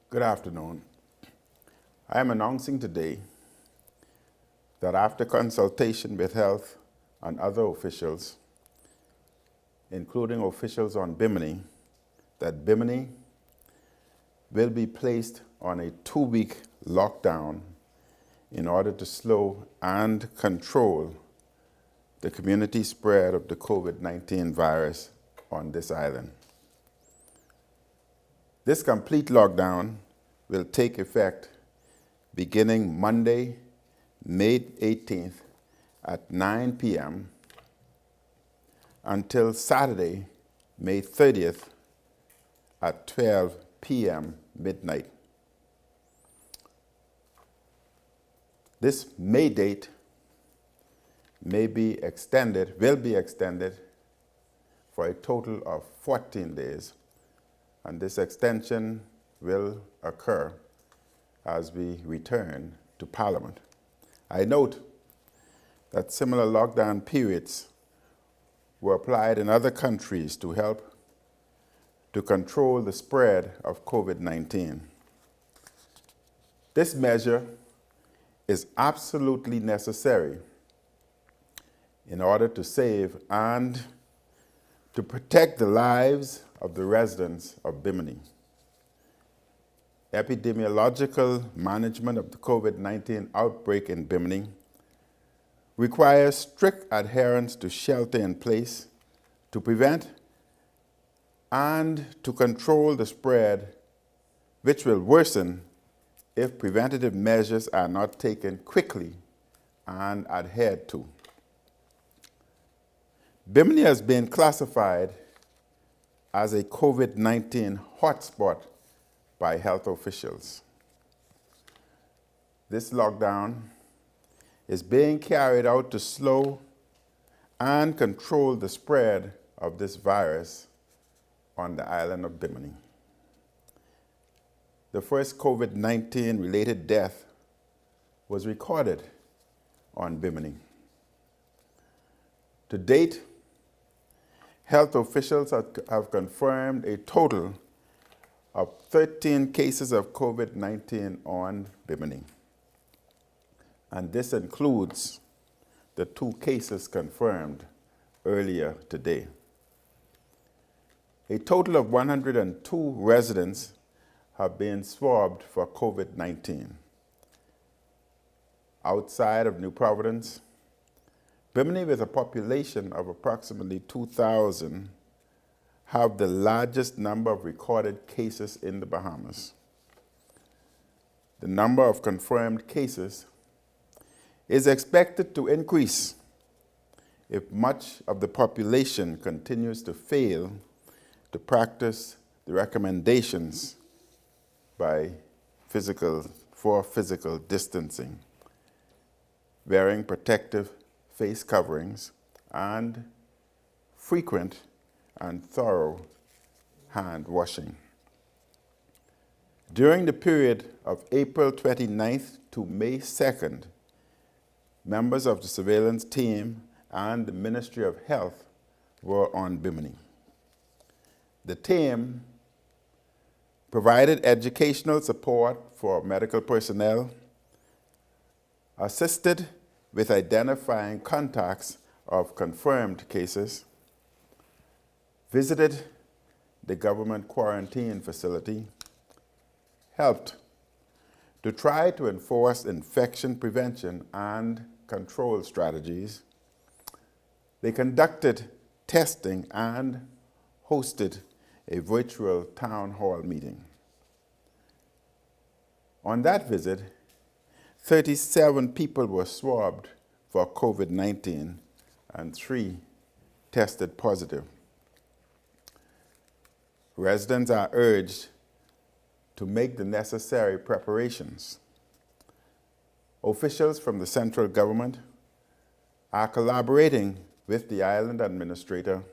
Good afternoon. I am announcing today that after consultation with health and other officials, including officials on Bimini, that Bimini will be placed on a 2-week lockdown in order to slow and control the community spread of the COVID-19 virus on this island. This complete lockdown will take effect beginning Monday, May 18th at 9 p.m. until Saturday, May 30th at 12 p.m. midnight. This May date will be extended for a total of 14 days. And this extension will occur as we return to Parliament. I note that similar lockdown periods were applied in other countries to help to control the spread of COVID-19. This measure is absolutely necessary in order to save and to protect the lives of the residents of Bimini. Epidemiological management of the COVID-19 outbreak in Bimini requires strict adherence to shelter in place to prevent and to control the spread, which will worsen if preventative measures are not taken quickly and adhered to. Bimini has been classified as a COVID-19 hotspot by health officials. This lockdown is being carried out to slow and control the spread of this virus on the island of Bimini. The first COVID-19 related death was recorded on Bimini. To date, health officials have confirmed a total of 13 cases of COVID-19 on Bimini. And this includes the 2 cases confirmed earlier today. A total of 102 residents have been swabbed for COVID-19. Outside of New Providence, Bimini, with a population of approximately 2,000, have the largest number of recorded cases in the Bahamas. The number of confirmed cases is expected to increase if much of the population continues to fail to practice the recommendations for physical distancing, wearing protective face coverings, and frequent and thorough hand washing. During the period of April 29th to May 2nd, members of the surveillance team and the Ministry of Health were on Bimini. The team provided educational support for medical personnel, assisted with identifying contacts of confirmed cases, visited the government quarantine facility, helped to try to enforce infection prevention and control strategies. They conducted testing and hosted a virtual town hall meeting. On that visit, 37 people were swabbed for COVID-19 and 3 tested positive. Residents are urged to make the necessary preparations. Officials from the central government are collaborating with the island administrator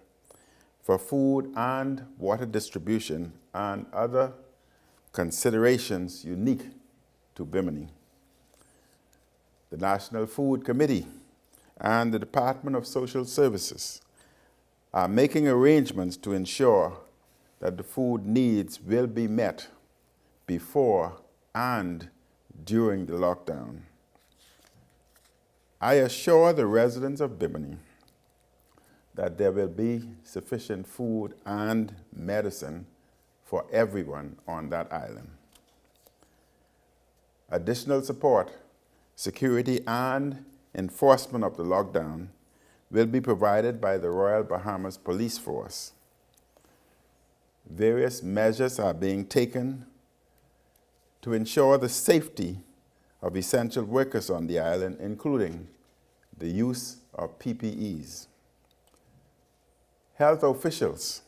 for food and water distribution and other considerations unique to Bimini. The National Food Committee and the Department of Social Services are making arrangements to ensure that the food needs will be met before and during the lockdown. I assure the residents of Bimini that there will be sufficient food and medicine for everyone on that island. Additional support, security, and enforcement of the lockdown will be provided by the Royal Bahamas Police Force. Various measures are being taken to ensure the safety of essential workers on the island, including the use of PPEs. Health officials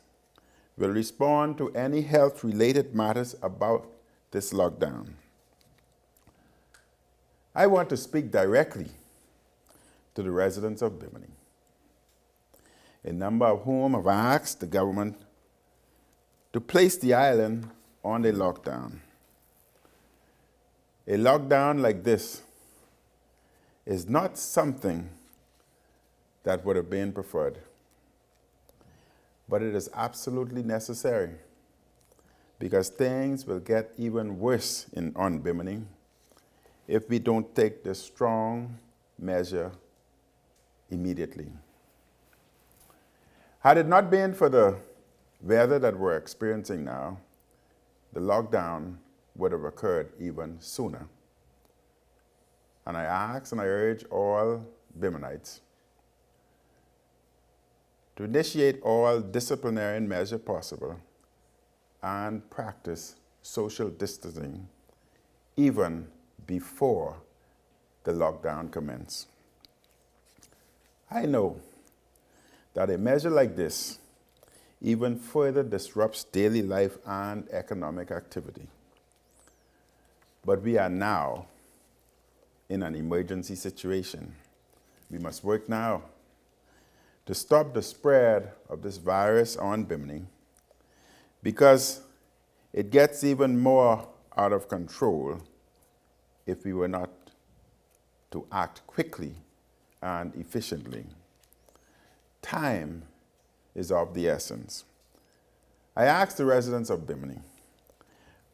will respond to any health-related matters about this lockdown. I want to speak directly to the residents of Bimini, a number of whom have asked the government to place the island on a lockdown. A lockdown like this is not something that would have been preferred, but it is absolutely necessary because things will get even worse on Bimini if we don't take this strong measure immediately. Had it not been for the weather that we're experiencing now, the lockdown would have occurred even sooner. And I ask and I urge all Biminites to initiate all disciplinary measures possible and practice social distancing even before the lockdown commences. I know that a measure like this even further disrupts daily life and economic activity. But we are now in an emergency situation. We must work now to stop the spread of this virus on Bimini because it gets even more out of control if we were not to act quickly and efficiently. Time is of the essence. I ask the residents of Bimini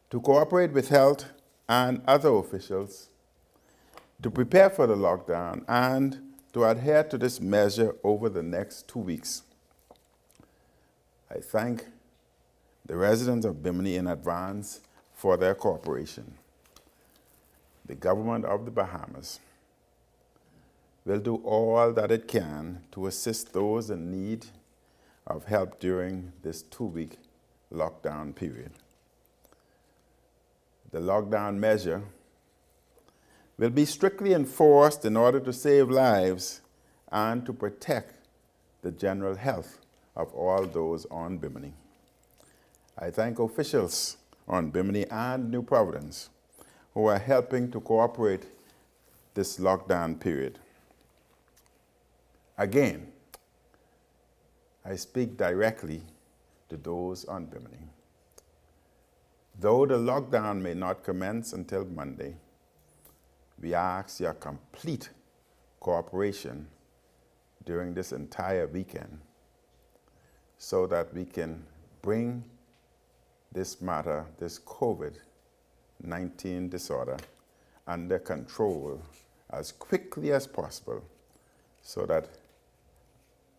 to cooperate with health and other officials to prepare for the lockdown and to adhere to this measure over the next 2 weeks. I thank the residents of Bimini in advance for their cooperation. The government of the Bahamas will do all that it can to assist those in need of help during this 2-week lockdown period. The lockdown measure will be strictly enforced in order to save lives and to protect the general health of all those on Bimini. I thank officials on Bimini and New Providence who are helping to cooperate this lockdown period. Again, I speak directly to those on Bimini. Though the lockdown may not commence until Monday, we ask your complete cooperation during this entire weekend so that we can bring this matter, this COVID-19 disorder, under control as quickly as possible so that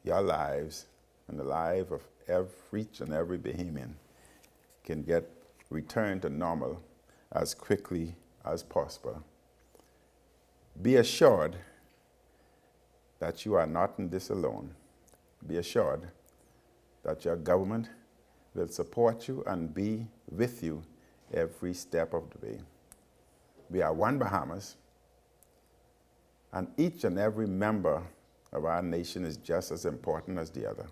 your lives and the life of each and every Bahamian can get returned to normal as quickly as possible. Be assured that you are not in this alone. Be assured that your government will support you and be with you every step of the way. We are one Bahamas, and each and every member of our nation is just as important as the other.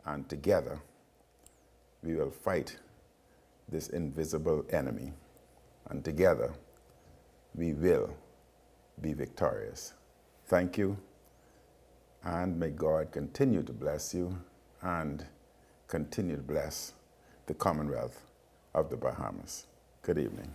And together, we will fight this invisible enemy. And together, we will be victorious. Thank you, and may God continue to bless you and continue to bless the Commonwealth of the Bahamas. Good evening.